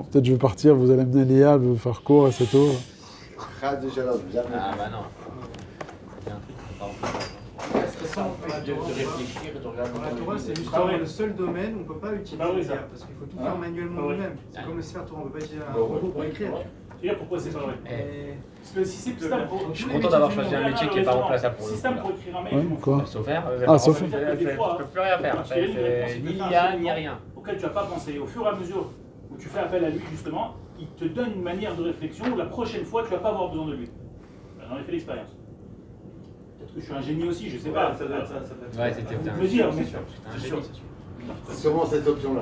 Bon, peut-être je vais partir, vous allez mener Léa, vous faire court et c'est tout. Ah bah non. C'est un truc qui parle De réfléchir et de regarder. Dans la Torah, c'est justement le seul domaine où on ne peut pas utiliser oui, l'IA, parce qu'il faut tout faire manuellement nous-mêmes. C'est comme le Sefer Torah, on ne peut pas utiliser un robot pour écrire. Tu sais pourquoi c'est pas vrai? Parce que si c'est système pour. Je suis content d'avoir choisi un métier qui n'est pas remplaçable pour le coup. Système là. pour écrire un mail. Ouais, quoi? Sauf faire. Ah, sauf faire. faire. Tu peux plus rien faire. C'est ni IA ni rien. Auquel tu n'as pas pensé. Au fur et à mesure où tu fais appel à lui, justement, il te donne une manière de réflexion où la prochaine fois, tu ne vas pas avoir besoin de lui. J'en ai fait l'expérience. Peut-être que je suis un génie aussi, je sais pas. Ça doit être ça. Ouais, c'était Vous me dire, mais un génie, c'est sûr. Comment cette option-là?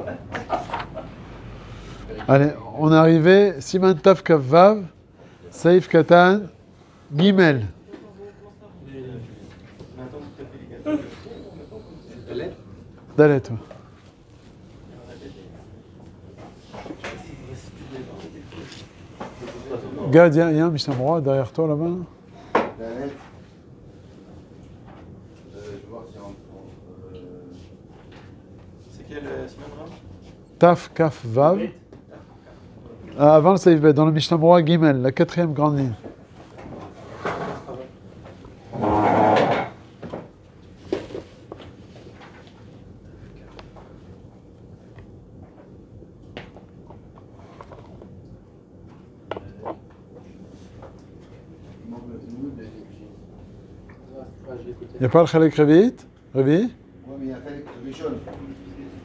Allez, on est arrivé. Siman Taf Kaf Vav, Saïf Katan, Gimel. Dalet. Ouais. Gad, il y a un Mishnah Moura derrière toi là-bas. Dalet. Je vais voir si on. C'est quel Simon? Taf Kaf Vav. Avant le Saïf Bet, dans le Mishnah Moura Gimel, la 4e grande ligne. Il n'y a pas le Khalek Revit? Revi? Ouais, mais il y a Khalek Rishon.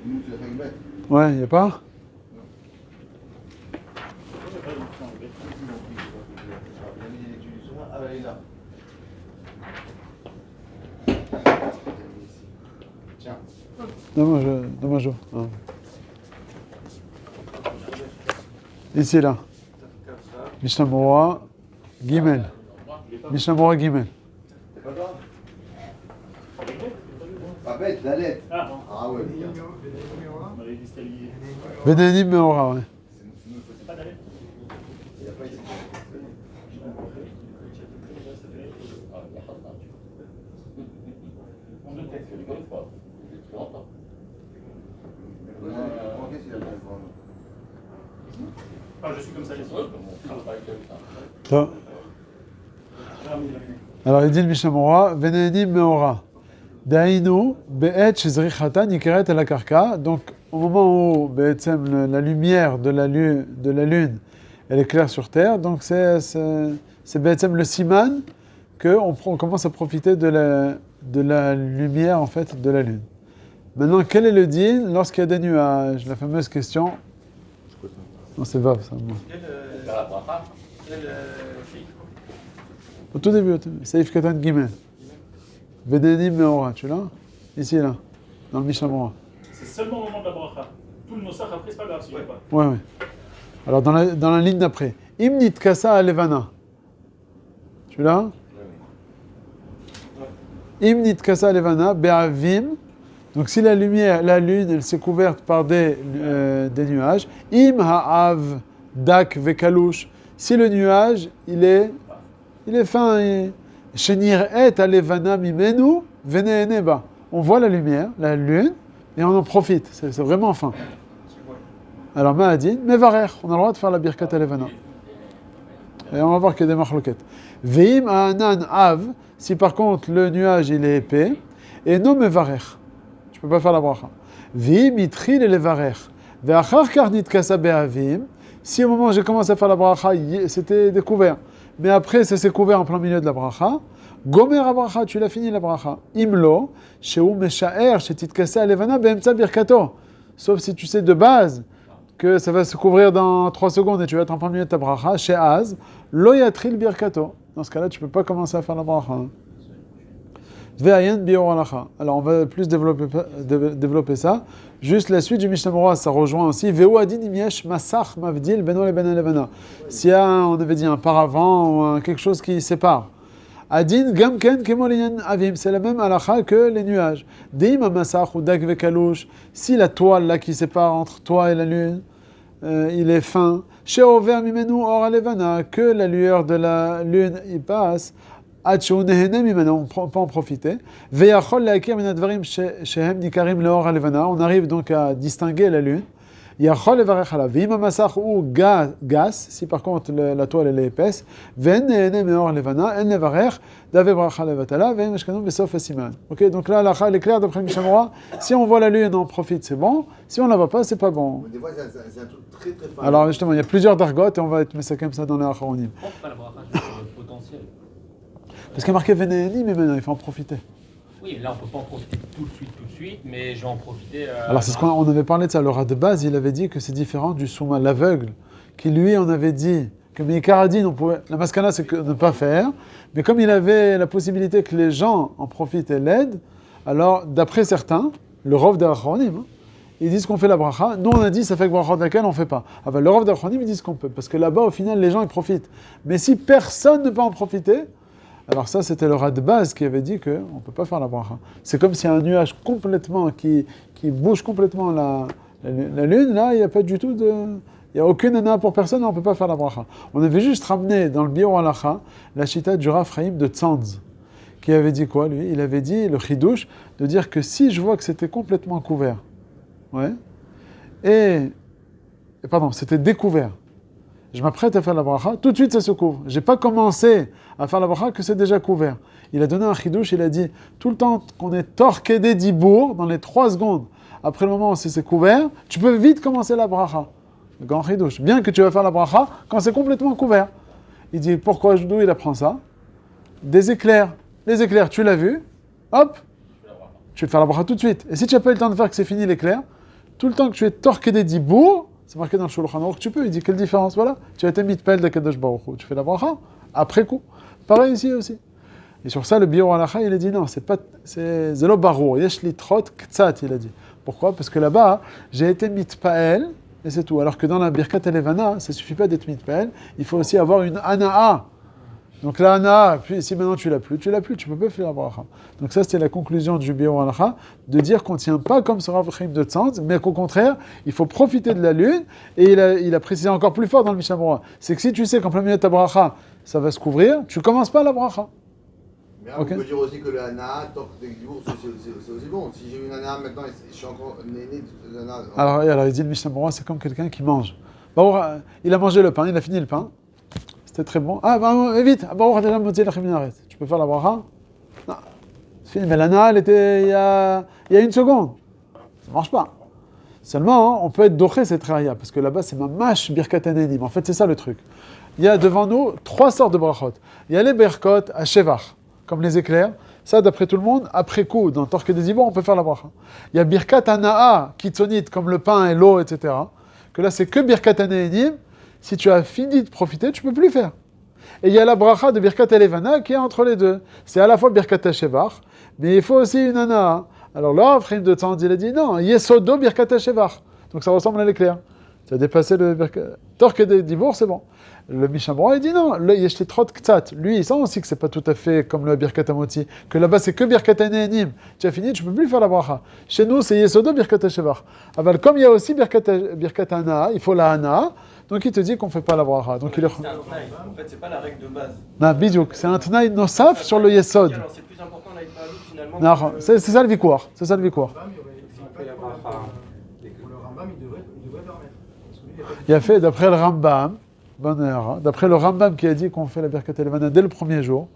Nous, c'est Khalek Bet. Ouais, il n'y a pas? Ah, bah, il est là. Tiens. Dommage. Hein. Ici, là. Mishnah Moura, Gimel. Mishnah Moura, Gimel. C'est pas grave. Pas bête, Dalet. Ah, Ah ouais. on m'avait dit c'était lié. Benanim Meora, ouais. C'est pas d'aller. Il n'y a pas ici. On le teste. Qu'est-ce qu'il a fait? Enfin, je suis comme ça, les Ça. Alors, il dit le Mishnah Moura, Venanim Meora. Dainu, Be'et Shezrichata, Nikeret el Akarka. Donc, au moment où la lumière de la lune, elle est claire sur terre, donc c'est le siman qu'on commence à profiter de la lumière en fait de la lune. Maintenant, quel est le din lorsqu'il y a des nuages? La fameuse question. Non, c'est Vav, ça. Quel Au tout début, Saïf Katan Gimel. Vedenim Meora, tu l'as? Ici, là, dans le Mishnah Moura. C'est seulement au moment de la bracha. Tout le nosach après, c'est pas grave si je l'ai pas. Ouais. Alors, dans la ligne d'après. Imnit Kasa Alevana. Tu l'as? Imnit Kasa Alevana, Be'avim. Donc, si la lune, elle s'est couverte par des nuages. Im Ha'av Dak Vekalush. Si le nuage, il est fin. Shenir et alevana mimenu veneeneba. On voit la lumière, la lune, et on en profite. C'est vraiment fin. Alors, Ma'adin, Mevarer, on a le droit de faire la birkat alevana. Et on va voir qu'il y a des machloket. Veim ha'anan av, si par contre le nuage il est épais, et non Mevarer. Tu peux pas faire la bracha. Veim itril et levarer. Ve'achar karnit kasa be'avim. Si au moment où j'ai commencé à faire la bracha, c'était découvert. Mais après, ça s'est couvert en plein milieu de la bracha. Gomer bracha, tu l'as fini la bracha. Imlo, shehu meshaer, shetitkase alevana be'emtsa birkato. Sauf si tu sais de base que ça va se couvrir dans 3 secondes et tu vas être en plein milieu de ta bracha. She'az, lo yatril birkato. Dans ce cas-là, tu ne peux pas commencer à faire la bracha. Ve'ayen bior halacha. Alors, on va plus développer ça. Juste la suite du Mishnah Moura, ça rejoint aussi. Ve'u adin im yesh masach mavdil beno leben alevana. S'il y a, on avait dit, un paravent ou quelque chose qui sépare. Adin gamken kemolian avim. C'est la même halacha que les nuages. Deim masach ou dak vekalush. Si la toile là qui sépare entre toi et la lune, il est fin. She'over mimenu or alevana. Que la lueur de la lune y passe. On peut en profiter. On arrive donc à distinguer la lune. Yachol levarech alav. Ve'im hamasach ou gas, si par contre la toile elle est épaisse, ve'en ne'ene meor levana, en levarech, dave bracha levatala, ve'en meshkanu besof asiman. Ok, donc là, l'alacha elle est claire d'après le Mishamora. Si on voit la lune, on en profite, c'est bon. Si on la voit pas, c'est pas bon. Des fois, c'est un truc très très fin. Alors justement, il y a plusieurs dargotes et on va être ça comme ça dans les acharonim. Pourquoi pas la bracha sur le potentiel? Parce qu'il y a marqué ve'ne'eni, mais maintenant il faut en profiter. Oui, là on peut pas en profiter tout de suite, mais je vais en profiter. Alors c'est ce qu'on avait parlé de ça. Le rat de base, il avait dit que c'est différent du souma, l'aveugle, qui lui, on avait dit que Meikaradine, on pouvait, la maskana c'est que ne pas faire, mais comme il avait la possibilité que les gens en profitent et l'aident, alors d'après certains, le rov d'Acharonim, ils disent qu'on fait la bracha. Nous on a dit ça fait que bracha de laquelle on fait pas. Ah ben, le rov d'Acharonim ils disent qu'on peut, parce que là-bas au final les gens ils profitent. Mais si personne ne peut en profiter, alors ça, c'était le rat de base qui avait dit qu'on ne peut pas faire la bracha. C'est comme si un nuage complètement qui bouge complètement la lune, là, il n'y a pas du tout de... Il n'y a aucune ana pour personne, on ne peut pas faire la bracha. On avait juste ramené dans le Biur Halacha la chita du Rav Chaim de Tzanz, qui avait dit quoi, lui? Il avait dit, le chidouche, de dire que si je vois que c'était complètement couvert, ouais, pardon, c'était découvert, je m'apprête à faire la bracha, tout de suite ça se couvre. Je n'ai pas commencé à faire la bracha que c'est déjà couvert. Il a donné un chidouche, il a dit, tout le temps qu'on est torqué des dibour, dans les 3 secondes, après le moment où c'est couvert, tu peux vite commencer la bracha. Le grand chidouche. Bien que tu vas faire la bracha quand c'est complètement couvert. Il dit, pourquoi d'où il apprend ça? Des éclairs. Les éclairs, tu l'as vu, hop, tu vas faire la bracha tout de suite. Et si tu n'as pas eu le temps de faire que c'est fini l'éclair, tout le temps que tu es torqué des dibour, c'est marqué dans le Shulchan Aruch que tu peux. Il dit quelle différence, voilà. Tu as été mitpel de Kadosh Baruch Hu. Tu fais la bracha après coup. Pareil ici aussi. Et sur ça, le Biur Halacha, il a dit non, c'est zelo barur. Yesh litrot ktsat, il a dit. Pourquoi? Parce que là-bas, j'ai été mitpael et c'est tout. Alors que dans la Birkat Elevana, ça suffit pas d'être mitpael. Il faut aussi avoir une anaa. Donc la anaa, puis si maintenant tu l'as plus, tu peux pas faire la bracha. Donc ça, c'était la conclusion du Biur Halacha, de dire qu'on ne tient pas comme ce Rav Chaim de Tzanz, mais qu'au contraire, il faut profiter de la lune, et il a précisé encore plus fort dans le Mishnah Berurah. C'est que si tu sais qu'en plein milieu de ta bracha, ça va se couvrir, tu commences pas la bracha. Mais On peut dire aussi que le Hana, des jours, c'est aussi bon. Si j'ai une Hana maintenant, je suis encore né de Hana. Alors il dit le Mishnah Berurah, c'est comme quelqu'un qui mange. Il a mangé le pain, il a fini le pain. C'était très bon. Ah, bah, vite, tu peux faire la bracha? Non. C'est fini, mais l'ana, elle était il y a 1 seconde. Ça ne marche pas. Seulement, on peut être doché cette raya, parce que là-bas, c'est ma mâche birkat hanenim. En fait, c'est ça le truc. Il y a devant nous 3 sortes de brachot. Il y a les berkot à shevach, comme les éclairs. Ça, d'après tout le monde, après coup, dans Torque des Ibor, on peut faire la bracha. Il y a birkat anaa, kitzonit, comme le pain et l'eau, etc. Que là, c'est que birkat hanenim. Si tu as fini de profiter, tu ne peux plus faire. Et il y a la bracha de Birkat Elevana qui est entre les deux. C'est à la fois Birkat HaShevach, mais il faut aussi une ana. Alors là, Frère de Tzanz, il a dit non, Yesodo Birkat HaShevach. Donc ça ressemble à l'éclair. Tu as dépassé le Birkat. Torque des Dibour, c'est bon. Le Mishnah Berurah, il dit non, le Yeshli Trot Ktsat. Lui, il sent aussi que c'est pas tout à fait comme le Birkat Hamoti, que là-bas c'est que Birkat Hanenim. Tu as fini, tu peux plus faire la bracha. Chez nous, c'est Yesodo Birkat HaShevach. Alors, comme il y a aussi Birkat Hana, il faut la Hana. Donc il te dit qu'on ne fait pas la bracha. Donc il est... C'est un tnaï. En fait, c'est pas la règle de base. Non, bidouk. C'est un tnaï nosaf sur le yesod. Alors c'est plus important la Hitmaalout finalement. Non, c'est ça le vikouar. C'est ça le vikouar. Pour le Rambam, il devrait dormir. Parce que lui, Il a fait, d'après le Rambam, bonne heure, hein, d'après le Rambam qui a dit qu'on fait la Birkat Elevana dès le premier jour,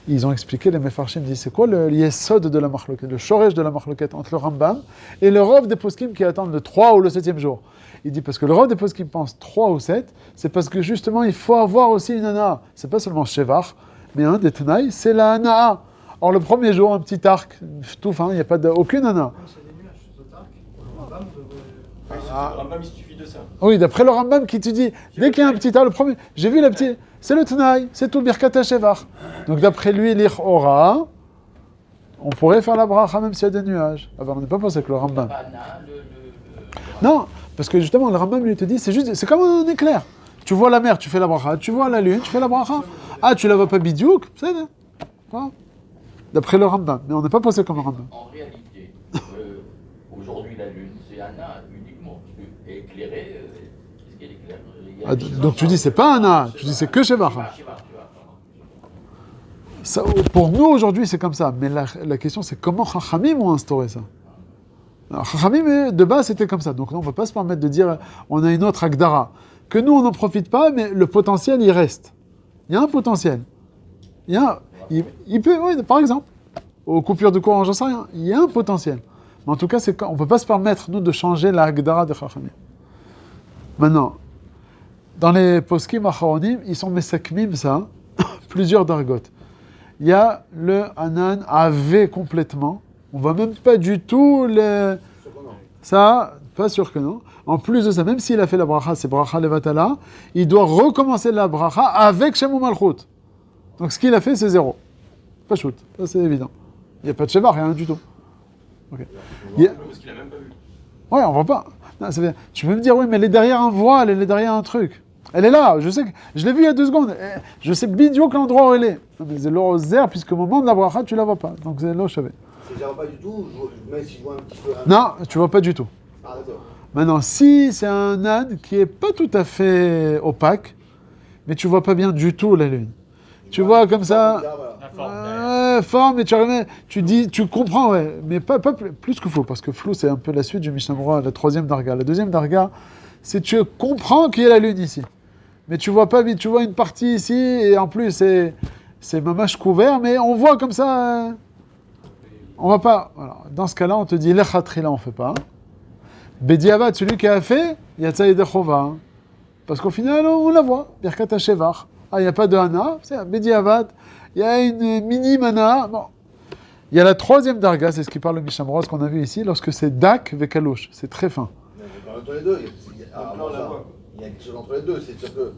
ils ont expliqué, les Mefarshim disent, c'est quoi le yesod de la marloquette, le shoresh de la marloquette entre le Rambam et le Rov des poskim qui attendent le 3 ou le 7e jour. Il dit parce que le Rov des poskim pense 3 ou 7, c'est parce que justement il faut avoir aussi une ana. C'est pas seulement shevach, mais un des tenailles, c'est la ana. Or le premier jour, un petit arc, tout fin, il n'y a pas aucune ana. même s'il y a des nuages, ce arc, pour le Rambam, devrait... Le Rambam, il suffit de ça. Oui, d'après le Rambam qui te dit, dès qu'il y a un petit arc, le premier, j'ai vu la petite, c'est le tenaille, c'est tout birkat shevach. Donc d'après lui, l'Ichora, on pourrait faire la bracha même s'il y a des nuages. Ah ben on n'est pas pensé avec le Rambam. Non, parce que justement le Rambam lui te dit, c'est comme un éclair. Tu vois la mer, tu fais la bracha. Tu vois la lune, tu fais la bracha. Ah, tu la vois pas bidiouk, c'est ça. D'après le Rambam, mais on n'est pas pensé comme le Rambam. En réalité, aujourd'hui la lune, c'est Anna uniquement. Éclairée, qu'est-ce qu'elle éclaire? Ah, donc tu dis c'est pas Anna, tu dis c'est que Shevach. Ça, pour nous aujourd'hui c'est comme ça, mais la question c'est comment Chachamim ont instauré ça. Alors, Chachamim, de base, c'était comme ça. Donc, on ne peut pas se permettre de dire on a une autre Agdara. Que nous, on n'en profite pas, mais le potentiel, il reste. Il y a un potentiel. Il peut, oui, par exemple, aux coupures de courant, j'en sais rien. Il y a un potentiel. Mais en tout cas, on ne peut pas se permettre, nous, de changer la Agdara de Chachamim. Maintenant, dans les poskim acharonim, ils sont mesakmim, ça, plusieurs dargotes. Il y a le Hanan AV complètement. On ne voit même pas du tout le... Ça, pas sûr que non. En plus de ça, même s'il a fait la bracha, c'est bracha levatala, il doit recommencer la bracha avec Shemu Malchut. Donc ce qu'il a fait, c'est 0. Pas shoot, ça c'est évident. Il n'y a pas de Sheva, rien du tout. Okay. Parce qu'il a même pas vu. Ouais, on voit pas. Non, tu peux me dire, oui, mais elle est derrière un voile, elle est derrière un truc. Elle est là, je sais que je l'ai vue il y a 2 secondes. Je sais bidio que l'endroit où elle est. Non, mais c'est l'orozer, puisque au moment de la bracha, tu la vois pas. Donc c'est là, je savais. Si je ne vois pas du tout, même si je vois un petit peu. Non, tu vois pas du tout. Ah, d'accord. Maintenant, si c'est un âne qui est pas tout à fait opaque, mais tu vois pas bien du tout la lune. Tu vois comme ça, forme, et tu comprends, ouais, mais pas plus que flou, parce que flou c'est un peu la suite du Mishnah Berurah, la 3e darga. La 2e darga, c'est tu comprends qu'il y a la lune ici, mais tu vois pas, tu vois une partie ici, et en plus c'est mamache couvert, mais on voit comme ça, on va pas. Voilà. Dans ce cas-là, on te dit l'echatrila, on fait pas. Bediavad, celui qui a fait, yatsa yedechova, parce qu'au final on la voit, birkat hashevach. Ah, il n'y a pas de hana, c'est Bediavad, il y a une mini mana. Bon. Il y a la 3e darga, c'est ce qui parle le Mishnah Berurah, qu'on a vu ici, lorsque c'est dak vekalouche, c'est très fin. Mais entre les deux, il y a quelque chose entre les deux. C'est sûr que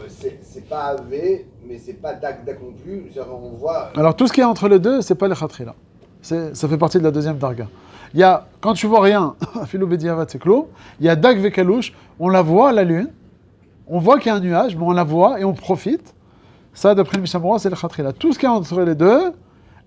c'est pas AV, mais c'est pas dak non plus. On voit. Alors tout ce qui est entre les deux, c'est pas les khatrila. Ça fait partie de la 2e darga. Il y a, quand tu vois rien, Philo Bediavad, c'est clos. Il y a dak vekalouche, on la voit, la lune. On voit qu'il y a un nuage, mais on la voit et on profite. Ça, d'après le Mishnah Berurah, c'est le khatrila. Tout ce qui est entre les deux,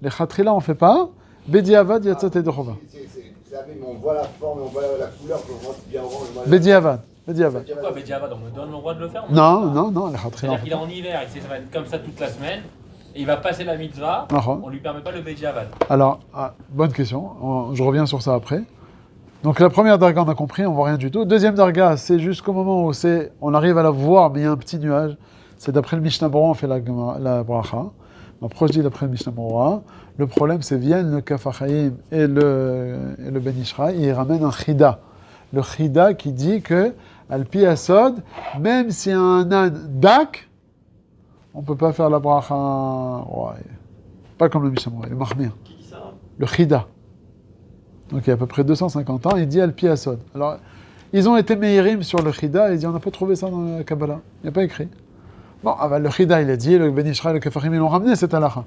les khatrila, on ne fait pas. Bediavad, yatzat et dechova. C'est AV, mais on voit la forme, on voit la couleur, on voit bien orange. Bediavad. Pourquoi Bediavad, on me donne le droit de le faire? Non, les khatrila. C'est-à-dire qu'il est en hiver et que ça va être comme ça toute la semaine, et il va passer la mitzvah, on lui permet pas le Bediavad. Alors, bonne question, je reviens sur ça après. Donc la première darga, on a compris, on voit rien du tout. 2e darga, c'est jusqu'au moment où on arrive à la voir, mais il y a un petit nuage. C'est d'après le Mishnah Berurah, on fait la bracha. Après, je dis d'après le Mishnah Berurah. Le problème, c'est viennent le Kaf HaChaim et le Ben Ishraï, et ils ramènent un chida. Le chida qui dit que, al-pi asod, même s'il y a un âne dak, on ne peut pas faire la bracha. Ouais. Pas comme le Mishnah Berurah, le mahmir. Qui dit ça? Le chida. Donc il y a à peu près 250 ans, il dit Al-Pi Asod. Alors, ils ont été meïrim sur le Chida, et ils disent on n'a pas trouvé ça dans la Kabbalah. Il n'y a pas écrit. Bon, le Chida, il a dit, le Ben Ishraï, le Kefarim, ils l'ont ramené, cette halakha.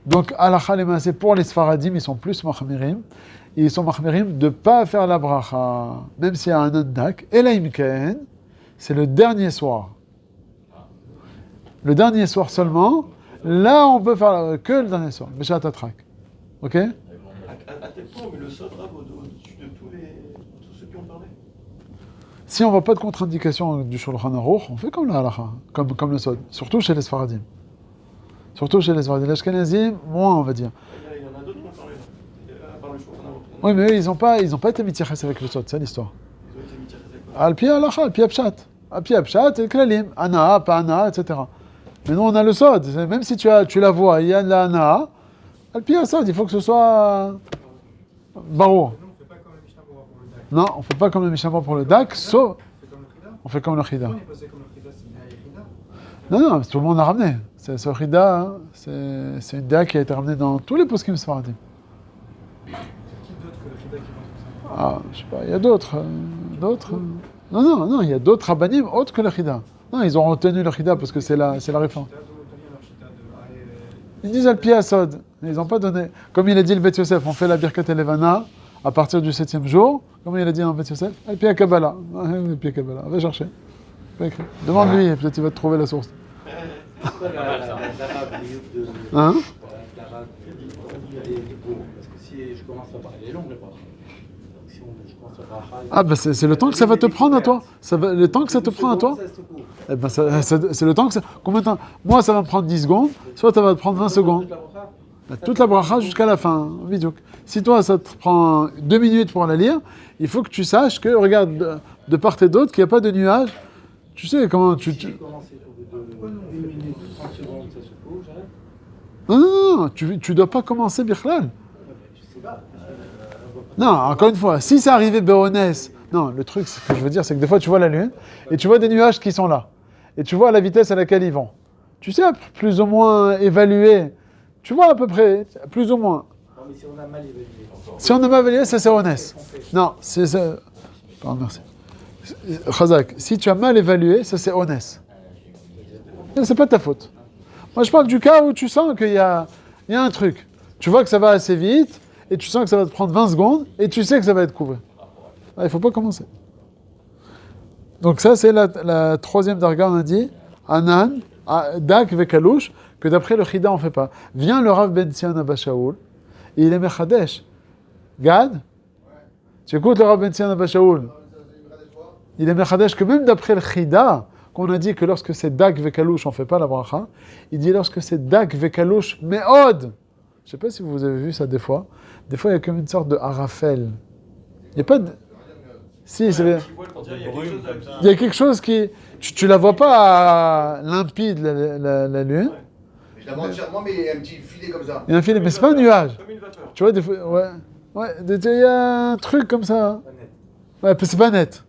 Donc, halakha, les massés, pour les Sfaradim, ils sont plus mahmirim. Et ils sont mahmirim de ne pas faire la bracha, même s'il y a un andak. Et la imken, c'est le dernier soir. Le dernier soir seulement, là, on peut faire que le dernier soir. Meshat Atrak. Ok? À tel point où le sod rave au-dessus de tous ceux qui ont parlé. Si on ne voit pas de contre-indication du Shulchan Aruch, on fait comme la halakha, comme le sod. Surtout chez les Sfaradim. Les Ashkenazim, moins on va dire. Il y en a d'autres qui ont parlé, à part le Shulchan Aruch. Oui, mais eux, ils n'ont pas été mityaches avec le sod, c'est l'histoire. Ils ont été mis avec quoi? Al-pi halakha, al-pi apshat. Al-pi apshat, et klalim. Ana, pas ana, etc. Mais nous, on a le sod. Même si tu la vois, il y a de la ana, al-pi asod, il faut que ce soit barreau. Nous, on fait pas comme le Mishnah Berurah pour le DAC. Non, on ne fait pas comme le Mishnah Berurah pour le dak, sauf... On fait comme le Chida. On fait comme le chida. Pourquoi on est passé comme le Chida? C'est une Chida. Non, tout le monde l'a ramené. Ce chida, hein, c'est une dak qui a été ramenée dans tous les poskim sfaradim. Qui d'autre que le Chida qui pense comme ça? Ah, je sais pas, il y a d'autres. Non, il y a d'autres rabbanim autres que le chida. Non, ils ont retenu le chida parce que c'est la réforme. Ils disent Al-Pi Asod. Ils n'ont pas donné. Comme il a dit le Bet Yosef, on fait la Birkat Elevana à partir du 7e jour. Comme il a dit dans le Bet Yosef, Al-Pi Kabbalah. Al-Pi Kabbalah. Va chercher. Pas écrit. Demande-lui, peut-être il va te trouver la source. Hein? Parce que si je commence à parler, elle est longue, la bracha. Donc si je commence à bracha... Ah, ben c'est le temps que ça va te prendre à toi. Le temps que ça te prend à toi. Eh ben, c'est le temps que ça... Combien de temps? Moi, ça va me prendre 10 secondes. Soit ça va te prendre 20 secondes. Toute la bracha jusqu'à la fin. Vidéo. Si toi, ça te prend 2 minutes pour la lire, il faut que tu saches que, regarde, de part et d'autre, qu'il n'y a pas de nuage. Tu sais comment tu... Si j'ai commencé au bout de 1 minute, 30 secondes, ça se coupe, j'arrête. Non, tu dois pas commencer Bichlal. Je sais pas. Non, encore une fois, si c'est arrivé Béonès, non, le truc, ce que je veux dire, c'est que des fois, tu vois la lune, et tu vois des nuages qui sont là, et tu vois la vitesse à laquelle ils vont. Tu sais, plus ou moins évaluer, tu vois à peu près, plus ou moins. Non, mais si on a mal évalué. Si on a mal évalué, ça c'est honnête. Non, c'est ça. Pardon, merci. Khazak, si tu as mal évalué, ça c'est honnête. C'est pas ta faute. Moi, je parle du cas où tu sens qu'il y a un truc. Tu vois que ça va assez vite, et tu sens que ça va te prendre 20 secondes, et tu sais que ça va être couvert. Il ne faut pas commencer. Donc ça, c'est la troisième darga, on a dit, Anan, Dak Vekalouch, que d'après le Chida, on ne fait pas. Vient le Rav Ben Sion Abba Shaul, et il est Mechadesh. Gad, tu écoutes le Rav Ben Sion Abba Shaul, il est Mechadesh que même d'après le Chida, qu'on a dit que lorsque c'est Dak Vekalouch, on ne fait pas la bracha, il dit lorsque c'est Dak Vekalouch, Me'od. Je ne sais pas si vous avez vu ça des fois. Des fois, il y a comme une sorte de harafel. Il n'y a pas de... Si, c'est... Il y a quelque chose qui... Tu la vois pas limpide, la lune. Je la vois entièrement, mais il y a un petit filet comme ça. Il y a un filet, mais c'est pas un nuage. Comme une vapeur. Tu vois, des fois... Ouais, il y a un truc comme ça. Ouais, c'est pas net.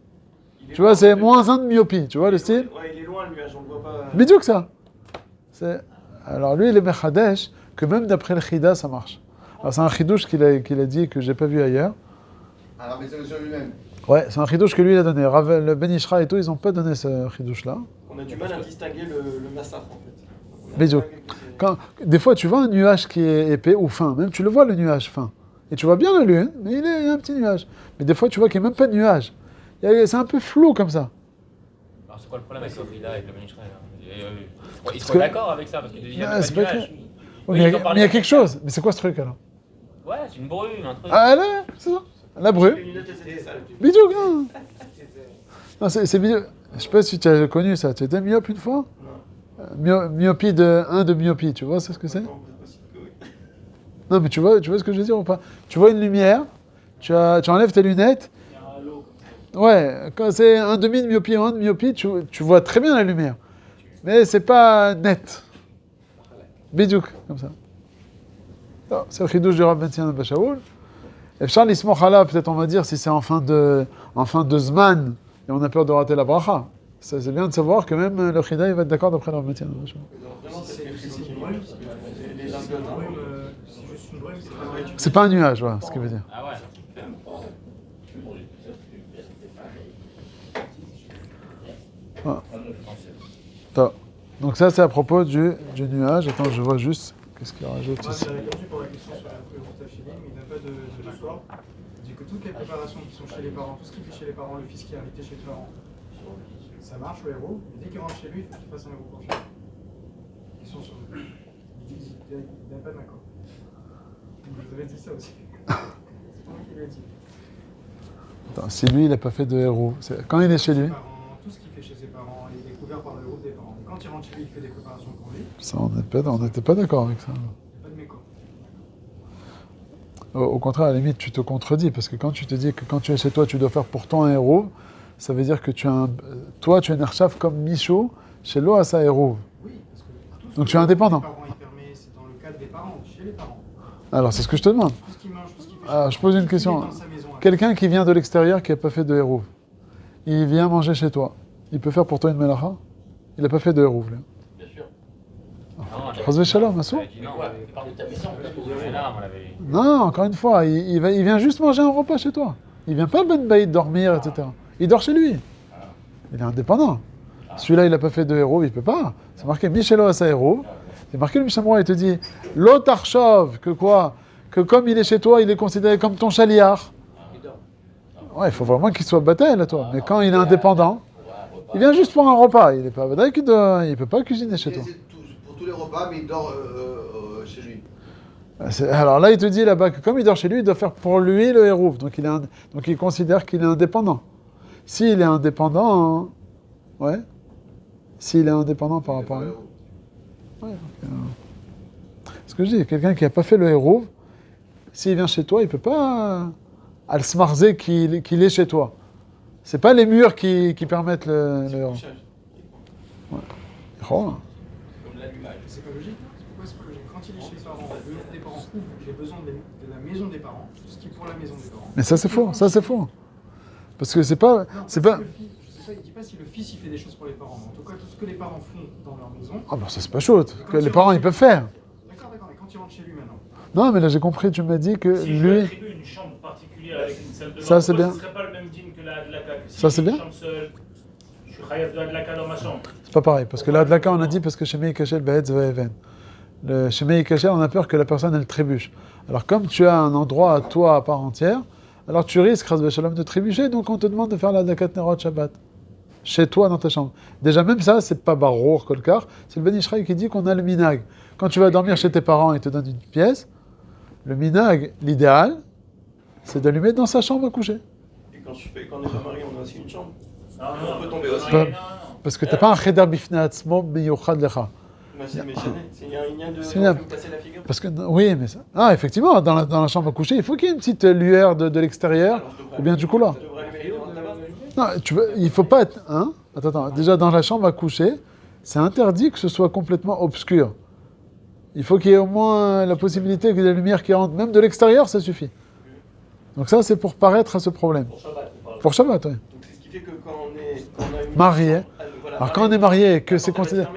Tu vois, c'est -1 de myopie. Tu vois le style? Ouais, il est loin le nuage, on le voit pas. Mais que ça. Alors lui, il est Mechadesh, que même d'après le Chida, ça marche. Alors c'est un chidouche qu'il a dit que j'ai pas vu ailleurs. Alors, mais c'est le sur lui-même. Ouais, c'est un chidouche que lui il a donné. Le Ben Ishra et tout, ils n'ont pas donné ce chidouche-là. On a du mal à distinguer le massacre en fait. Mais des fois, tu vois un nuage qui est épais ou fin, même tu le vois le nuage fin. Et tu vois bien la lune, mais il y a un petit nuage. Mais des fois, tu vois qu'il n'y a même pas de nuage. C'est un peu flou comme ça. Alors c'est quoi le problème avec le Frida, avec le Ben Ishra Ils sont d'accord avec ça, parce qu'il y a pas de nuage. Oui, mais il y a quelque chose. Mais c'est quoi ce truc alors? Ouais, c'est une brume, un truc. Ah là, c'est ça. La brume. Bidou, non. Non, c'est bidou. Je sais pas si tu as connu ça. Tu étais myope une fois? Myopie de 1 de myopie, tu vois c'est ce que c'est? Non, mais tu vois ce que je veux dire ou pas? Tu vois une lumière, tu enlèves tes lunettes. Ouais, quand c'est 1 demi de myopie ou 1 de myopie, tu vois très bien la lumière. Mais c'est pas net. Bidouk, comme ça. Non, c'est le chidouche du Rav Ben Sion Abba Shaul. Et Charles Ismochala, peut-être on va dire si c'est en fin de Zman, et on a peur de rater la bracha. C'est bien de savoir que même le Chida, il va être d'accord d'après le Rav Ben Sion Abba Shaul. C'est pas un nuage, voilà, ce qu'il veut dire. Ah ouais. Voilà. Donc ça, c'est à propos du nuage. Attends, je vois juste... Qu'est-ce qu'il rajoute Moi, ici? j'ai répondu pour la question sur la Tafilin, mais il n'a pas de l'accord. Il dit que toutes les préparations qui sont chez les parents, tout ce qu'il fait chez les parents, le fils qui est invité chez les parents, ça marche le héros. Mais dès qu'il rentre chez lui, il faut qu'il fasse un héros pour chez lui. Ils sont sur eux. Il n'a pas d'accord. Vous avez dit ça aussi. C'est pas moi qui l'ai dit. Attends, si lui, il n'a pas fait de héros, quand il est chez lui... Tout ce qu'il fait chez ses parents, il est couvert par le héros des parents. Et quand il rentre chez lui, il fait des préparations pour lui. Ça, on n'était pas d'accord avec ça. Il n'y a pas de méco. Au contraire, à la limite, tu te contredis, parce que quand tu te dis que quand tu es chez toi, tu dois faire pourtant un héros, ça veut dire que tu es un Nerchaf comme Michaud, chez Loasa héros. Oui, parce que tout donc tu es indépendant. Les parents, il permet, c'est dans le cadre des parents, chez les parents. Alors, c'est ce que je te demande. Tout ce qu'il mange, tout ce qu'il fait. Alors, je pose une question. Quelqu'un qui vient de l'extérieur, qui n'a pas fait de héros, il vient manger chez toi, il peut faire pour toi une melacha? Il n'a pas fait de héros, là. Bien sûr. Chazvé shalom, Assou? Non, encore une fois, il vient juste manger un repas chez toi. Il vient pas Ben Baïd dormir, etc. Il dort chez lui. Il est indépendant. Celui-là, il n'a pas fait de héros, il peut pas. C'est marqué Michelo à sa héros. C'est marqué le Mishamroa, il te dit L'Otarchov, que quoi? Que comme il est chez toi, il est considéré comme ton chaliar. Ouais, il faut vraiment qu'il soit bataille, là, toi. Mais quand il est indépendant, il vient juste pour un repas. Il est pas bataille, il peut pas cuisiner chez toi. Pour tous les repas, mais il dort chez lui. Alors là, il te dit là-bas que comme il dort chez lui, il doit faire pour lui le hérouf. Donc il considère qu'il est indépendant. S'il est indépendant, ouais. S'il est indépendant par rapport à lui. Ouais, Ce que je dis, quelqu'un qui n'a pas fait le héros, s'il vient chez toi, il ne peut pas al-smarzer qu'il est chez toi. C'est pas les murs qui permettent le héros. Ouais. Oh. Comme l'allumage. C'est pas logique. Pourquoi c'est pas logique? Quand il est chez les parents, les parents couvrent les besoins de la maison des parents, tout ce qui est pour la maison des parents. Mais ça c'est faux, ça c'est faux. Parce que c'est pas... Non, c'est pas... Je sais pas, il dit pas si le fils il fait des choses pour les parents, mais en tout cas tout ce que les parents font dans leur maison. Ah bah ça c'est pas chaud, que les parents ils peuvent faire. D'accord, mais quand il rentre chez lui maintenant. Non mais là j'ai compris, tu m'as dit que Si je lui... attribue une chambre particulière avec une salle de bain, Ça, c'est bien. ce ne serait pas le même dîme que la Hadlaka. Si Ça, c'est j'ai bien. une chambre seule, je suis chayav de Hadlaka dans ma chambre. C'est pas pareil, parce que là de là on a dit parce que chez Meikaché le Baetz va even. Chez Meikaché on a peur que la personne elle trébuche. Alors comme tu as un endroit à toi à part entière, alors tu risques, Chas v'Shalom, de trébucher, donc on te demande de faire la Dakat Nerot Shabbat. Chez toi, dans ta chambre. Déjà, même ça, c'est pas Barour, Kolkar, c'est le Ben Ishraï qui dit qu'on a le minag. Quand tu vas dormir chez tes parents, ils te donnent une pièce, le minag, l'idéal, c'est d'allumer dans sa chambre à coucher. Et quand on est pas marié, on a aussi une chambre. Non, On peut tomber aussi. Pas- Parce que t'as pas un cheder bifnei atzmo miyuchad lecha. Mais c'est méchané. C'est un lien de. C'est On bien. peut me casser la figure. Parce que, oui, mais ça... Ah, effectivement, dans la chambre à coucher, il faut qu'il y ait une petite lueur de l'extérieur, Alors, je devrais ou bien du couloir. Je devrais allumer les lampes là-bas. Non, il faut pas être... Hein? Attends, déjà, dans la chambre à coucher, c'est interdit que ce soit complètement obscur. Il faut qu'il y ait au moins la possibilité que la lumière qui rentre, même de l'extérieur, ça suffit. Donc ça, c'est pour paraître à ce problème. Pour Shabbat, on parle. Pour Shabbat, oui. Donc c'est ce qui fait que quand on a une Marié. Voilà, Alors quand on est marié et que c'est considéré...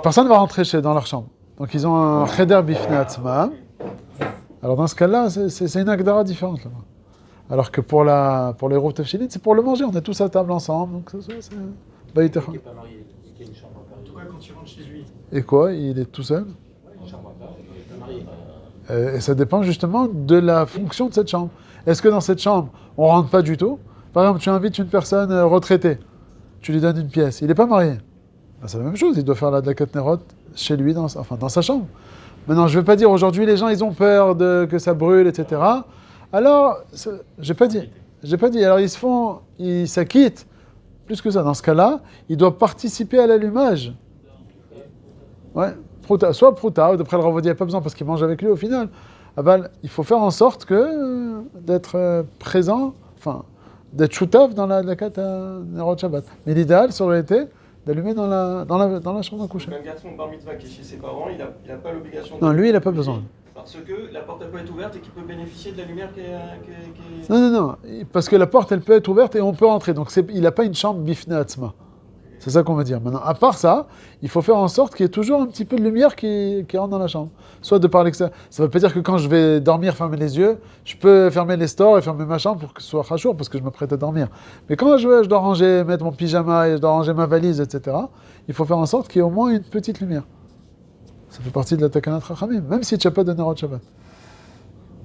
Personne ne va rentrer dans leur chambre. Donc ils ont un cheder bifnei atzmam. Alors dans ce cas-là, c'est une agdara différente. Là-bas. Alors que pour les roues tefshilin, c'est pour le manger. On est tous à table ensemble. Donc c'est baïtecha. Qui n'est pas marié, qui a une chambre à part. En tout cas quand il rentre chez lui. Et quoi? Il est tout seul? Une chambre à part, il n'est pas marié. Et ça dépend justement de la fonction de cette chambre. Est-ce que dans cette chambre, on rentre pas du tout? Par exemple, tu invites une personne retraitée. Tu lui donnes une pièce. Il n'est pas marié. Ben, c'est la même chose. Il doit faire la Dakat Nerot chez lui, dans sa chambre. Maintenant, je ne vais pas dire aujourd'hui, les gens, ils ont peur que ça brûle, etc. Alors, j'ai pas dit. Alors, ils s'acquittent. Plus que ça. Dans ce cas-là, il doit participer à l'allumage. Ouais. Soit Prouta, ou d'après le Ravodia, il n'y a pas besoin parce qu'il mange avec lui au final. Il faut faire en sorte d'être présent, d'être choutaf dans la Dakat Nerot Shabbat. Mais l'idéal, ça aurait été d'allumer dans la chambre à coucher. Un garçon bar mitzvah qui est chez ses parents, il n'a pas l'obligation. Non, lui, il n'a pas besoin. Parce que la porte peut être ouverte et qu'il peut bénéficier de la lumière qui est... Non, parce que la porte, elle peut être ouverte et on peut entrer. Donc, il n'a pas une chambre bifnei atzma. C'est ça qu'on veut dire. Maintenant, à part ça, il faut faire en sorte qu'il y ait toujours un petit peu de lumière qui rentre dans la chambre. Soit de par l'extérieur. Ça ne veut pas dire que quand je vais dormir, fermer les yeux, je peux fermer les stores et fermer ma chambre pour que ce soit chachour, parce que je me prête à dormir. Mais quand je dois ranger, mettre mon pyjama et je dois ranger ma valise, etc., il faut faire en sorte qu'il y ait au moins une petite lumière. Ça fait partie de la Takanat Rachamim, même si tu n'as pas de Nerot Shabbat. Tu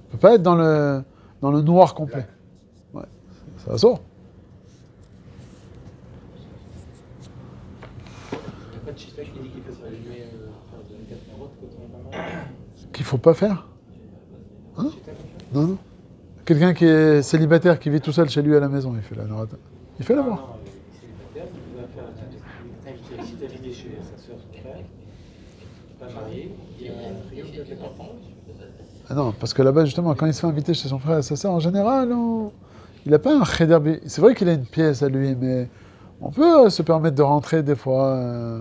ne peux pas être dans le noir complet. Ouais, ça sort. Il n'y a pas de chista qui dit qu'il faut allumer faire de la 4 nérotes quand on est pas marié. Qu'il ne faut pas faire. Hein? Non. Quelqu'un qui est célibataire, qui vit tout seul chez lui à la maison, il fait la Nerot. Il fait là-bas. Non, il est célibataire, il va faire si tu as vidé chez sa soeur, son frère, pas marié, il y a un trio de la enfants. Ah non, parce que là-bas, justement, quand il se fait inviter chez son frère et sa sœur, en général, il n'a pas un cheder. C'est vrai qu'il a une pièce à lui, mais on peut se permettre de rentrer des fois.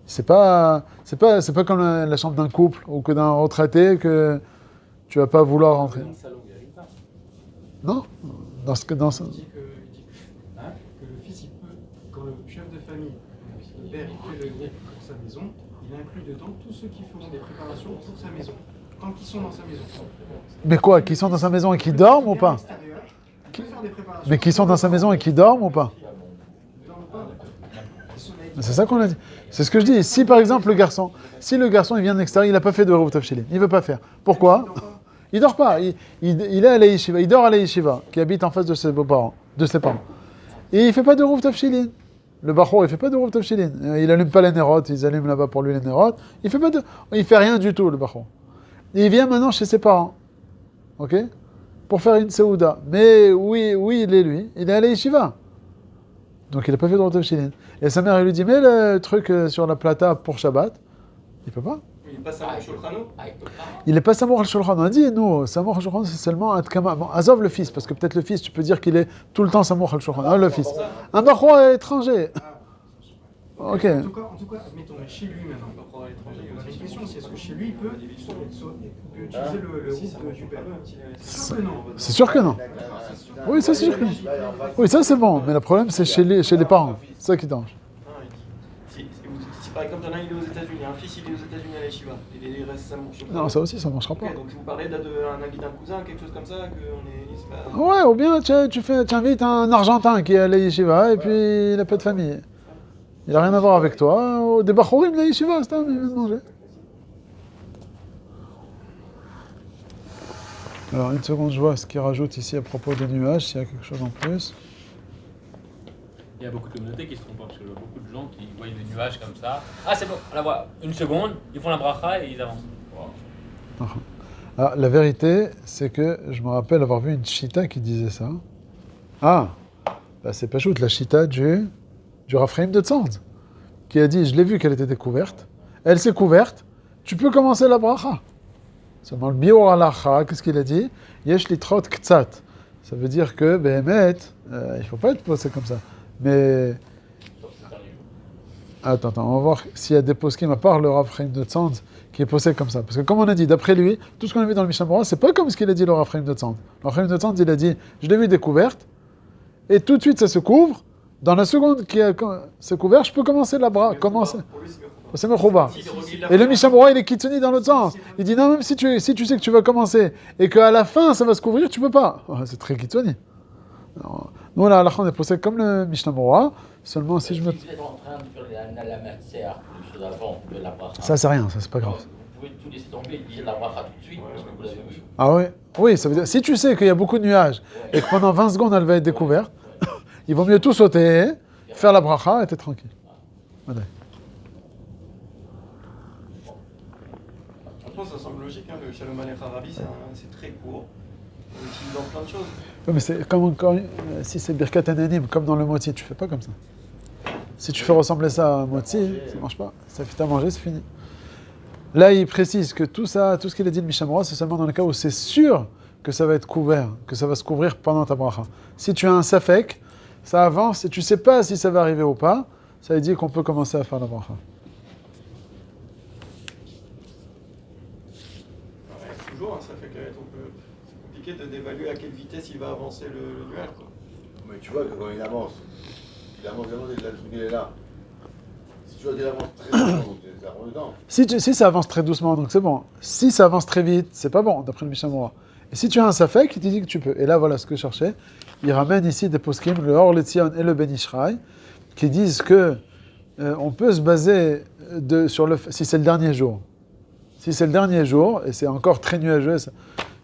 C'est pas comme la chambre d'un couple ou que d'un retraité que tu vas pas vouloir rentrer. Dans le salon, il n'arrive pas. Non, dans ce. Il dit que le fils, il peut, quand le chef de famille, le père, il fait le groupe pour sa maison, il inclut dedans tous ceux qui font des préparations pour sa maison, tant qu'ils sont dans sa maison. Mais quoi, qui sont dans sa maison et qui dorment ou pas? Il peut faire des préparations. Mais qui sont dans sa maison et qui dorment ou pas? Ils dorment pas. Ils sont avec- C'est ça qu'on a dit. C'est ce que je dis. Si par exemple le garçon il vient de l'extérieur, il n'a pas fait de Rouv Tafshilin, il ne veut pas faire. Pourquoi? Il dort pas. Il est à la yeshiva. Il dort à la yeshiva, qui habite en face de ses parents. Et il fait pas de Rouv Tafshilin. Le Bachor, il fait pas de Rouv Tafshilin. Il allume pas les nérotes. Ils allument là-bas pour lui les nérotes. Il fait rien du tout, le Bachor. Et il vient maintenant chez ses parents. Ok? Pour faire une Seouda. Mais oui, il est lui. Il est à la yeshiva. Donc il n'a pas fait de Rouv Tafshilin. Et sa mère, elle lui dit, mais le truc sur la plata pour Shabbat, il peut pas. Il il passe à Shulchano. Il n'est pas Samour al-Shulchan. On a dit, nous, Samour al-Shulchan, c'est seulement Adkama. Bon, Azov le fils, parce que peut-être le fils, tu peux dire qu'il est tout le temps Samour al-Shulchan. Ah, le fils. Un Bachoua étranger. Ok. En tout cas, admettons, mais chez lui maintenant. La question, c'est est-ce que chez lui, il peut utiliser le groupe du père? C'est sûr que non. C'est sûr que non. Oui, ça, c'est sûr que non. Oui, ça, c'est bon. Mais le problème, c'est chez les parents. C'est ça qui dérange. Si par exemple, il y en a un, il est aux États-Unis, un fils, il est aux États-Unis à la Yeshiva, il reste Samour Shulchan. Non, ça aussi, ça ne marchera pas. Ok, donc je vous parlais d'un cousin, quelque chose comme ça, qu'on est. C'est pas... Ouais, ou bien tu invites un Argentin qui est à la Yeshiva et puis il n'a pas de famille. Il n'a rien à voir avec toi. Des Bachourim de la Yeshiva, c'est un, il vient de manger. Alors, une seconde, je vois ce qu'il rajoute ici à propos des nuages, s'il y a quelque chose en plus. Il y a beaucoup de communautés qui se trompent, parce que beaucoup de gens qui voient des nuages comme ça. Ah, c'est bon, on la voit. Une seconde, ils font la bracha et ils avancent. Wow. Alors, la vérité, c'est que je me rappelle avoir vu une chita qui disait ça. Ah, bah c'est pas juste la chita du Raphaïm de Tzand, qui a dit, je l'ai vu qu'elle était découverte, elle s'est couverte, tu peux commencer la bracha. Seulement le bior alacha, qu'est-ce qu'il a dit? Yesh litrot ktsat. Ça veut dire que, behemet, il faut pas être posé comme ça. Mais... Attends, on va voir s'il y a des poskim à part le Rav Chaim de Tzand qui est posé comme ça. Parce que comme on a dit, d'après lui, tout ce qu'on a vu dans le Mishnah Berurah, c'est pas comme ce qu'il a dit le Rav Chaim de Tzand. Le Rav Chaim de Tzand, il a dit, je l'ai vu découverte, et tout de suite ça se couvre. Dans la seconde qui s'est couvert, je peux commencer la bracha. Commencer. C'est Mechouba. Et le Mishnah Berurah, il est kitsuni dans l'autre sens. Il dit, non, même si tu sais que tu vas commencer, et qu'à la fin ça va se couvrir, tu peux pas. Oh, c'est très kitsuni. Nous, là, on est posé comme le Mishnah Berurah, seulement si je me... Si vous êtes en train de faire la matière, les choses avant de la bracha. Ça, c'est rien, ça, c'est pas grave. Vous pouvez tout laisser tomber et dire la bracha tout de suite, parce que vous l'avez vu. Ah oui? Oui, ça veut dire, si tu sais qu'il y a beaucoup de nuages, et que pendant 20 secondes, elle va être découverte, il vaut mieux tout sauter, faire la bracha, et t'es tranquille. Voilà. Franchement, ça semble logique, hein, le Shalom Aleich Arabi, c'est très court. On l'utilise dans plein de choses. Oui, mais c'est comme si c'est Birkat Ananim, comme dans le moti, tu fais pas comme ça. Si tu fais ressembler ça à un moti, ça marche pas. Ça fait à manger, c'est fini. Là, il précise que tout ça, tout ce qu'il a dit le Mishnah Berurah, c'est seulement dans le cas où c'est sûr que ça va être couvert, que ça va se couvrir pendant ta bracha. Si tu as un safek, ça avance et tu sais pas si ça va arriver ou pas, ça veut dire qu'on peut commencer à faire la bracha. Ouais, toujours, hein, ça fait que c'est compliqué d'évaluer à quelle vitesse il va avancer le nuage. Quoi. Mais tu vois que quand il avance, là, le truc il est là. Si tu vois qu'il avance très doucement, ça prend du temps. Si ça avance très doucement, donc c'est bon. Si ça avance très vite, c'est pas bon, d'après le Mishnah Berurah. Et si tu as un safek, il te dit que tu peux. Et là, voilà ce que je cherchais. Il ramène ici des poskim, le Or Letzion et le Ben Ishraï, qui disent que on peut se baser sur le si c'est le dernier jour. Si c'est le dernier jour, et c'est encore très nuageux,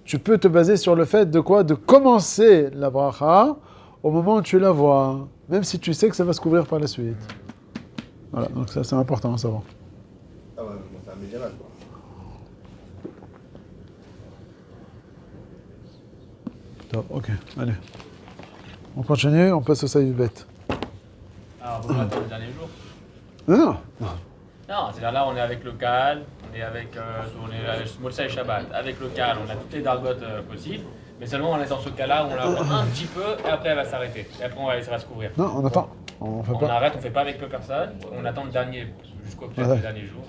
tu peux te baser sur le fait de quoi? De commencer la bracha au moment où tu la vois, même si tu sais que ça va se couvrir par la suite. Voilà, donc ça c'est important à savoir. Ah ouais, c'est un médiamat quoi. Top, ok, allez. On continue, on passe au Saïd bête. Alors, on attend le dernier jour. Non. Non, c'est-à-dire là, on est avec le Kaal, on est avec Motsai Shabbat. Avec le Kaal, on a toutes les dargotes possibles, mais seulement on est dans ce cas-là où on la voit un petit peu et après elle va s'arrêter. Et après, ça va se couvrir. Non, on attend. On fait pas. Arrête, on fait pas avec peu personne, on attend le dernier, jusqu'au peut-être le dernier jour.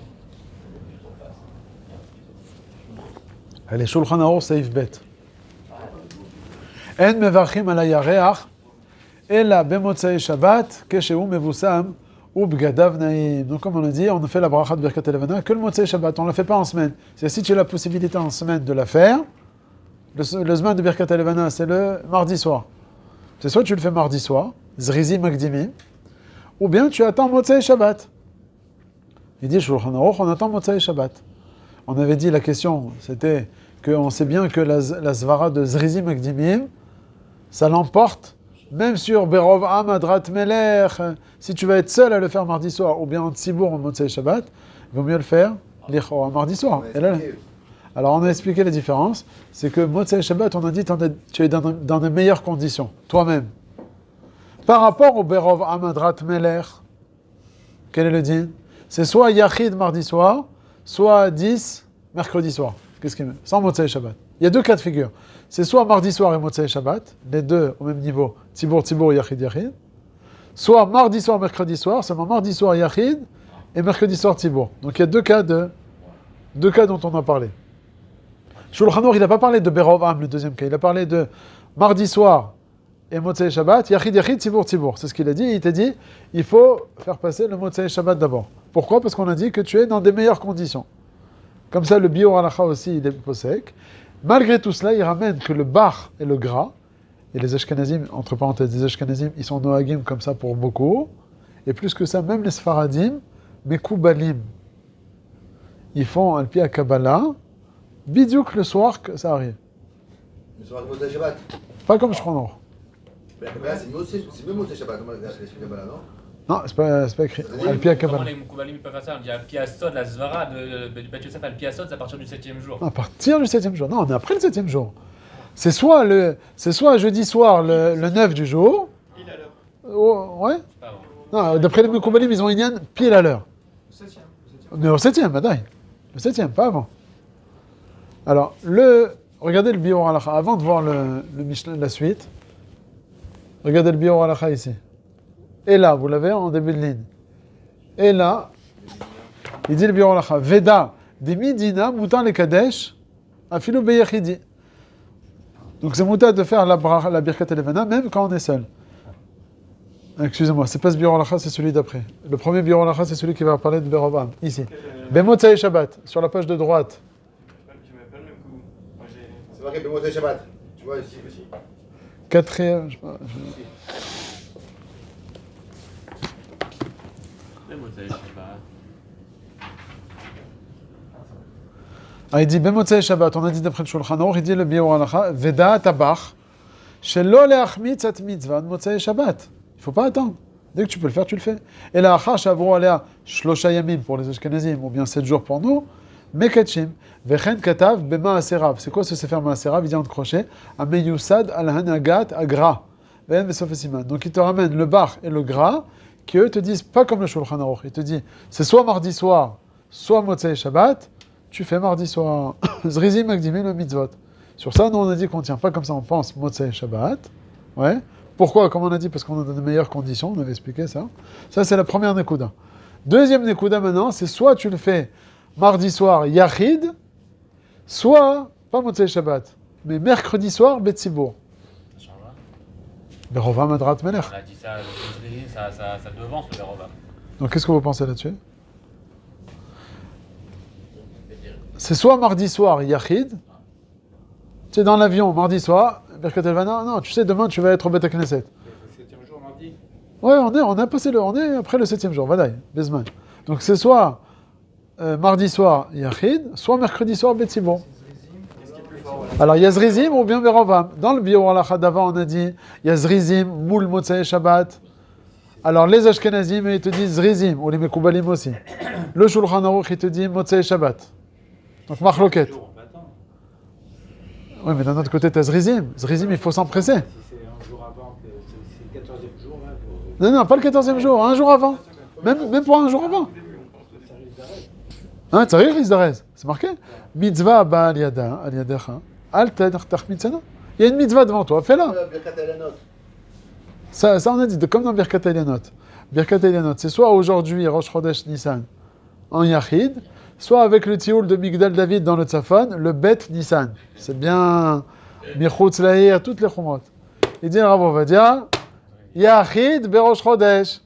Allez, Shulchan Aruch Saïf Bet. En mevarchim ala yareach, ela bemotzei Shabbat, keshehu mevusam, ou bgadav naïm. Donc, comme on a dit, on a fait la bracha de Birkat Elevana que le motzei Shabbat. On ne la fait pas en semaine. C'est si tu as la possibilité en semaine de la faire, le semaine de Birkat Elevana, c'est le mardi soir. C'est soit tu le fais mardi soir, Zrizi Magdimi, ou bien tu attends motzei Shabbat. Il dit Shulchan Aruch, on attend motzei Shabbat. On avait dit la question, c'était qu'on sait bien que la svara de Zrizi Magdimim, ça l'emporte, même sur Berov Am Adrat Melech, si tu vas être seul à le faire mardi soir, ou bien en Tzibour en Motzei Shabbat, il vaut mieux le faire l'Ichor, mardi soir. Et là, alors on a expliqué la différence, c'est que Motzei Shabbat, on a dit tu es dans des meilleures conditions, toi-même. Par rapport au Berov Am Adrat Melech, quel est le din? C'est soit Yachid mardi soir, soit 10, mercredi soir. Qu'est-ce qu'il met? Sans Motsei Shabbat. Il y a 2 cas de figure. C'est soit mardi soir et Motsei Shabbat, les deux au même niveau, Tibour, Yachid, Yachid. Soit mardi soir, mercredi soir, seulement mardi soir, Yachid, et mercredi soir, Tibour. Donc il y a deux cas dont on a parlé. Shulchan Aruch, il n'a pas parlé de Berov Am, le deuxième cas. Il a parlé de mardi soir et Motsei Shabbat, Yachid, Tibour. C'est ce qu'il a dit. Il t'a dit, il faut faire passer le Motsei Shabbat d'abord. Pourquoi? Parce qu'on a dit que tu es dans des meilleures conditions. Comme ça, le Biur Halacha aussi, il est posek. Malgré tout cela, il ramène que le bar et le gras, et les Ashkenazim, entre parenthèses, les Ashkenazim, ils sont noagim comme ça pour beaucoup. Et plus que ça, même les Sfaradim, Mekoubalim, ils font un pied à Kabbalah, bidiouk le soir que ça arrive. Le soir de Motsei Shabbat. Pas comme Shulchan Aruch. Mais la Kabbalah, c'est même Motsei Shabbat, comme la Kabbalah, non? Non, c'est pas écrit. Al pied à Comment Kabbalah. les Moukoubalim peuvent faire ça? On dit Al Piasod, la Zvara du Beth Yosef Al Piasod, c'est à partir du 7e jour. À partir du 7e jour. Non, on est après le 7e jour. C'est soit jeudi soir, le 9 du jour. Pile à l'heure. Oh, ouais. Pas avant. Non, d'après les Mekoubalim, ils ont une yann pile à l'heure. Au 7e. Mais au 7e, badaï. Le 7e, pas avant. Alors, regardez le Biur Halacha. Avant de voir le Mishnah, la suite, regardez le Biur Halacha ici. Et là, vous l'avez en début de ligne. Et là, il dit le Biur Halacha, Veda, des midina, moutan les kadesh, afilou beyachidi. Donc c'est mouta de faire la birkat elevana, même quand on est seul. Excusez-moi, c'est pas ce Biur Halacha, c'est celui d'après. Le premier Biur Halacha, c'est celui qui va parler de Berovam, ici. Bemotsei Shabbat, sur la page de droite. Tu m'as pas le même coup. Moi, j'ai. C'est marqué Motsei Shabbat. Tu vois ici aussi. Quatrième. Les Motsei Shabbat. Il dit Bemotsei Shabbat, on a dit d'après le Shulchan Aruch, il dit le Biur Halacha, Veda tabach, shelo leachmitz at mitzvah de Motsei Shabbat. Il ne faut pas attendre. Dès que tu peux le faire, tu le fais. Et là, achar shavru alea shlosha yamim pour les Ashkenazim, ou bien 7 jours pour nous, mekatchim, vechen katav bema aserav. C'est quoi ce sefer maaserav? Il dit en crochet, ameyusad al hanagat agra. Ve'en besof siman. Donc il te ramène le bar et le gras, qui eux te disent pas comme le Shulchan Aruch. Il te dit, c'est soit mardi soir, soit Motsei Shabbat, tu fais mardi soir. Zrizim akdimi le mitzvot. Sur ça, nous on a dit qu'on ne tient pas comme ça, on pense Motsei Shabbat. Ouais. Pourquoi? Comme on a dit, parce qu'on a de meilleures conditions, on avait expliqué ça. Ça, c'est la première Nekuda. Deuxième Nekuda maintenant, c'est soit tu le fais mardi soir, Yachid, soit, pas Motsei Shabbat, mais mercredi soir, Betsibour. Ça change rien. Berovam Adrat Melech. On a dit ça, ça devance le Berovam. Donc qu'est-ce que vous pensez là-dessus? C'est soit mardi soir, Yachid, tu sais, dans l'avion, mardi soir, Birkat Elvana, non, tu sais, demain tu vas être au Beth Knesset. Le 7e jour, mardi. Ouais, on est après le 7e jour, Vadaï, Bezman. Donc c'est soit mardi soir, Yachid, soit mercredi soir, Betsibour. Alors, il y a Zrizim ou bien Berovam. Dans le Biur Halacha d'avant, on a dit, il y a Zrizim, Moul Motsei Shabbat. Alors, les Ashkenazim, ils te disent Zrizim, ou les Mekoubalim aussi. Le Shulchan Aruch, il te dit Motsei Shabbat. Donc, Machloket. Oui, mais d'un autre côté, tu as Zrizim. Zrizim, il faut s'empresser. Si c'est un jour avant, c'est le 14e jour, là. Non, pas le 14e jour, un jour avant. Même pour un jour avant. Hein, Tzarich Lizdarez, c'est marqué. Mitzvah ba al yadecha, al tachmitzana. Il y a une mitzvah devant toi, fais-la. Birkat Elanot. Ça, on a dit, comme dans Birkat Elanot. Birkat Elanot, c'est soit aujourd'hui, Rosh Chodesh Nissan, en Yachid, soit avec le tioul de Migdal David dans le Tzafon, le Bet Nissan. C'est bien Michutz Lahir, toutes les chumot. Il dit, Rav Ovadia, Yachid Berosh Chodesh.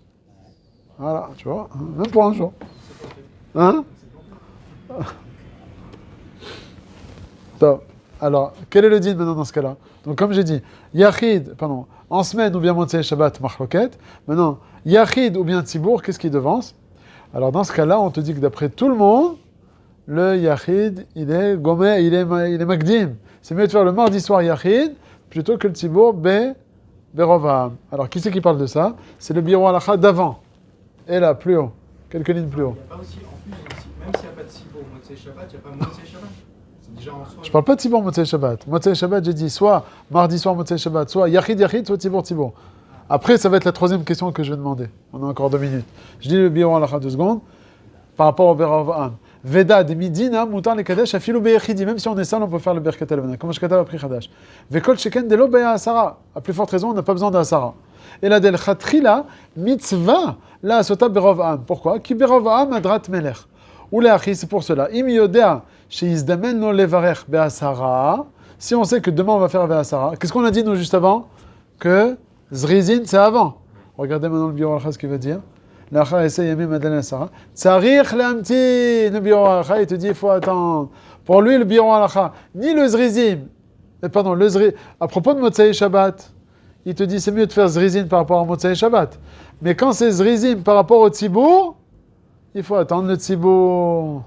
Voilà, tu vois, même pour un jour. Hein? Top. Alors, quel est le din maintenant dans ce cas-là? Donc, comme j'ai dit, Yachid, en semaine ou bien Motsei Shabbat, Machloket. Maintenant, Yachid ou bien Tzibour, qu'est-ce qui devance? Alors, dans ce cas-là, on te dit que d'après tout le monde, le Yachid, il est Gomé, il est Magdim. C'est mieux de faire le mardi soir Yachid plutôt que le Tzibour Berovam. Alors, qui c'est qui parle de ça? C'est le Biur Halacha d'avant. Et là, plus haut. Quelques lignes plus haut. Il n'y a pas aussi, en plus, même s'il n'y a pas de Sibour ou Motsei Shabbat, il n'y a pas Motsei Shabbat. C'est déjà en soi. Je parle pas de Tzibour Motsei Shabbat. Motsei Shabbat, j'ai dit soit mardi soir Motsei Shabbat, soit Yachid, soit Tzibour. Après, ça va être la troisième question que je vais demander. On a encore 2 minutes. Je dis le Biur Halacha 2 secondes par rapport au Berovam. Veda de midina mutar le kadesh afilu beyechidi. Même si on est seul, on peut faire le berkat levana. Comme je katav appris chadash. Vekol sheken delo beya asara. À plus forte raison, on n'a pas besoin d'asara. Et la del chatrila mitzvah la asota berov am. Pourquoi? Ki berov am adrat melech. Ou le achi, c'est pour cela. Im yodea sheizdamen no levarech beasara. Si on sait que demain on va faire beasara, qu'est-ce qu'on a dit nous juste avant? Que zrizin c'est avant. Regardez maintenant le Biur Halacha ce qu'il va dire. L'Acha essaie yamim madal asara. Tsarich lamti. Le Biur Halacha il te dit il faut attendre. Pour lui le Biur Halacha ni le zrizim. Pardon le zrizim. À propos de Motzei Shabbat. Il te dit c'est mieux de faire zrizin par rapport à Motzei Shabbat. Mais quand c'est zrizim par rapport au tzibour, il faut attendre le tzibour.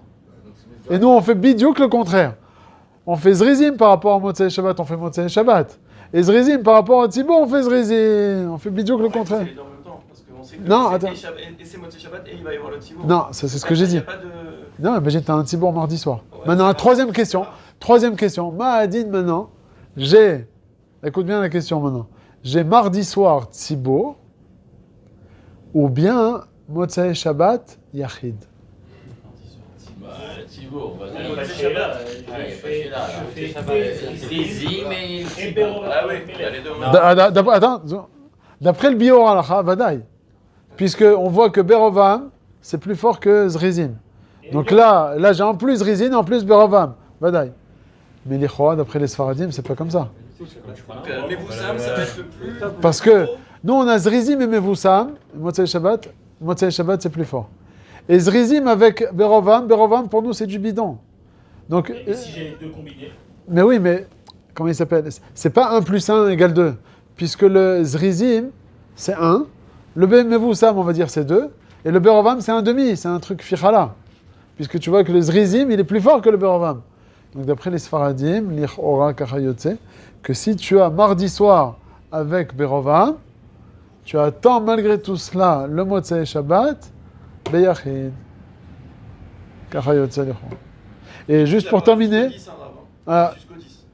Et nous on fait bidiouk le contraire. On fait zrizim par rapport à Motzei Shabbat, on fait Motzei Shabbat. Et zrizim par rapport au tzibour, on fait zrizim. On fait bidiouk le contraire. C'est les deux en même temps, parce qu'on sait que Non, c'est attends. et c'est Motzei Shabbat et il va y avoir le tzibour. Non, ça c'est ce que j'ai dit. Il y a pas de... Non, imagine t'as un tzibour mardi soir. Ouais, Maintenant, c'est troisième question. Troisième question. Ma'adin maintenant, j'ai... Écoute bien la question maintenant. J'ai mardi soir tzibour ou bien Motzei Shabbat Yachid. Thibaut, on va Il y a pas dire. chez là. Il y a pas chez là. Zizim et Ah oui, il y a les deux. Attends, d'après le Biur Halacha, Vadaï, puisque on voit que Berovam, c'est plus fort que Zrizim. Donc là j'ai en plus Zrizim, en plus Berovam, Vadaï. Mais les Choa, d'après les Sfaradim, c'est pas comme ça. Donc, Mevoussam, ça va être le plus... Parce que nous, on a Zrizim et Mevoussam, Motzei Shabbat c'est plus fort. Et Zrizim avec Berovam pour nous c'est du bidon. Donc, Et si j'ai les deux combinés? mais oui, mais comment il s'appelle? C'est pas 1 plus 1 égale 2. Puisque le Zrizim, c'est 1. Le Mevoussam, on va dire, c'est 2. Et le Berovam, c'est un demi. C'est un truc fichala. Puisque tu vois que le Zrizim, il est plus fort que le Berovam. Donc d'après les Sfaradim, l'Ichora Kachayotse, que si tu as mardi soir avec Berovam, tu attends malgré tout cela le Motzei Shabbat, Beyachid. Kachayotse l'Ichora. Et juste pour terminer... Jusqu'au 10.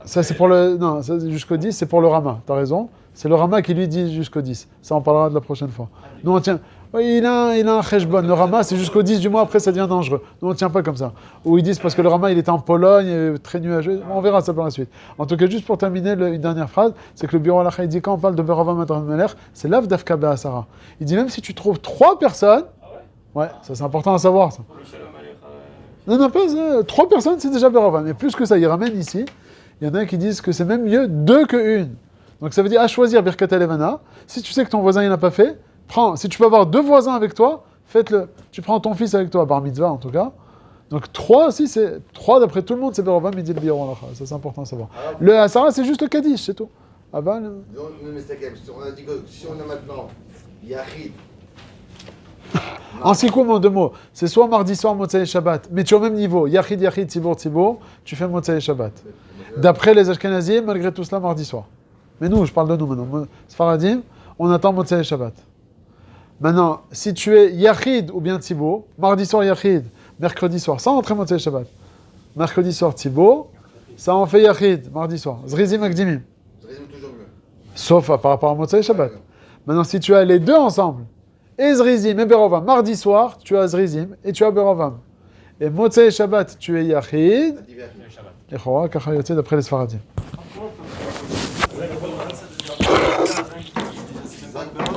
Ça c'est pour le... Non, ça, jusqu'au 10, c'est pour le Rama, t'as raison. C'est le Rama qui lui dit jusqu'au 10. Ça, on parlera de la prochaine fois. Nous, on tient... Oui, il a un cheshbon. Le Rama, c'est jusqu'au 10 du mois, après ça devient dangereux. Nous, on ne tient pas comme ça. Ou ils disent parce que le Rama, il était en Pologne, très nuageux. On verra ça par la suite. En tout cas, juste pour terminer, une dernière phrase, c'est que le Biur Halacha, il dit quand on parle de Berovam Adran Melech, c'est l'Av Dafka Be'asara. Il dit même si tu trouves 3 personnes... Ouais, ça c'est important à savoir, ça. Non, pas ça. 3 personnes, c'est déjà Berovam. Mais plus que ça, il ramène ici. Il y en a qui disent que c'est même mieux 2 que 1. Donc ça veut dire à choisir Birkat Levana. Si tu sais que ton voisin il n'a pas fait, prends. Si tu peux avoir 2 voisins avec toi, faites-le. Tu prends ton fils avec toi, bar mitzvah en tout cas. Donc 3 aussi, c'est 3 d'après tout le monde, c'est Berovam, il dit le Biur Halacha. Ça c'est important à savoir. Le Asara, c'est juste le Kaddish, c'est tout. Ah bah, Non, mais c'est quand même, on a dit que si on a maintenant Yachid. En sikoum, en 2 mots, c'est soit mardi soir, Motzei Shabbat, mais tu es au même niveau. Yachid, Tzibour, tu fais Motzei Shabbat. D'après les Ashkenazim, malgré tout cela, mardi soir. Mais nous, je parle de nous maintenant. Sfaradim, on attend Motzei Shabbat. Maintenant, si tu es Yachid ou bien Tzibour, mardi soir Yachid, mercredi soir, sans entrer Motzei Shabbat. Mercredi soir Tzibour, ça en fait Yachid, mardi soir. Zrizim Akdimim. Zrizim toujours mieux. Sauf par rapport à Motzei Shabbat. Maintenant, si tu as les deux ensemble, et Zrizim et Berovam, mardi soir, tu as Zrizim et tu as Berovam. Et Motzei Shabbat, tu es Yachid. Et Chora, Kachayotse, d'après les Sfaradim.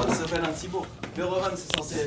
Ça s'appelle un tzibour. Berovam, c'est censé être